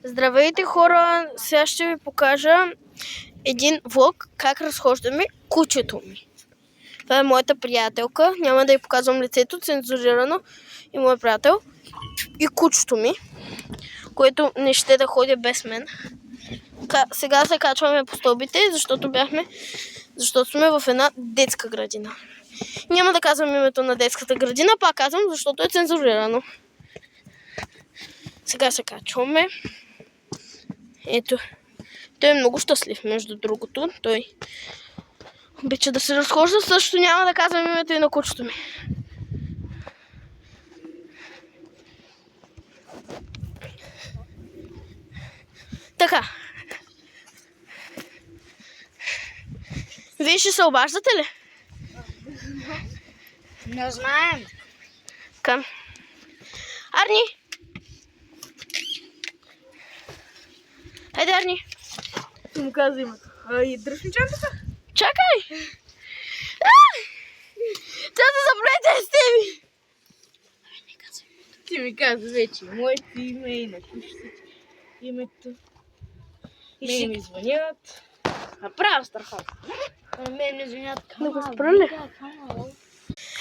Здравейте, хора! Сега ще ви покажа един влог как разхождаме кучето ми. Това е моята приятелка. Няма да й показвам лицето, цензурирано. И моят приятел. И кучето ми, което не ще да ходя без мен. Сега се качваме по стълбите, защото сме в една детска градина. Няма да казвам името на детската градина, пак казвам, защото е цензурирано. Сега се качваме. Ето. Той е много щастлив, между другото. Той обича да се разхожда, също няма да казвам името и на кучето ми. Така. Вие ще се обаждате ли? Не знаем. Към. Арни! Хайде, Арни! Ти му каза името. И дръж ми чантата. Чакай! Тя се заплете с тебе! Ти ми каза вече моето име и на кучето името. Мене ми звънят. Направо страхотно. Мене ми звънят. Да го спра ли?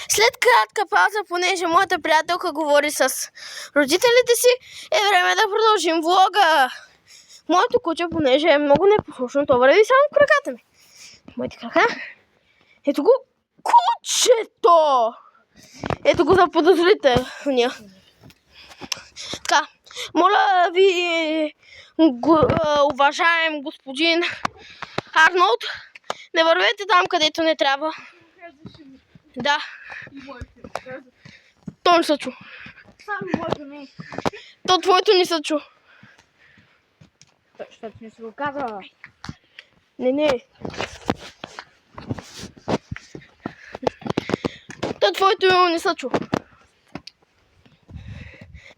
След кратка пауза, понеже моята приятелка говори с родителите си, е време да продължим влога. Моето куче, понеже е много непослушно, то върви само в краката ми. Моите крака. Ето го кучето! Ето го за подозрителния. Така, моля ви, уважаем господин Арнолд, не вървете там, където не трябва. Да. То не се чу. То твоето не се чу. Защото не си го казала. Не. То твоето не се чу.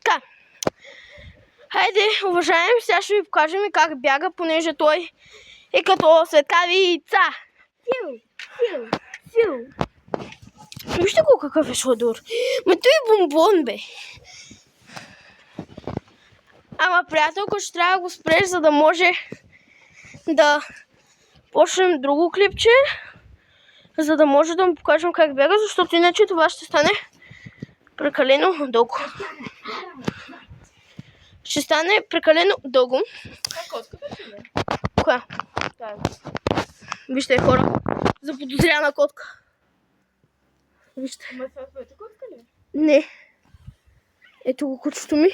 Така. Хайде, уважаем, сега ще ви покажем как бяга, понеже той е като светкави яйца. Фил. Вижте го какъв е сладур. Ма той е бомбон, бе. Ама, приятелко, ще трябва да го спреш, за да може да почнем друго клипче, за да може да му покажем как бяга, защото иначе това ще стане прекалено дълго. Ще стане прекалено дълго. Коя? Вижте, хора, заподозряна котка. Вижте. Ма това е твоята котка ли? Не. Ето го кучето ми.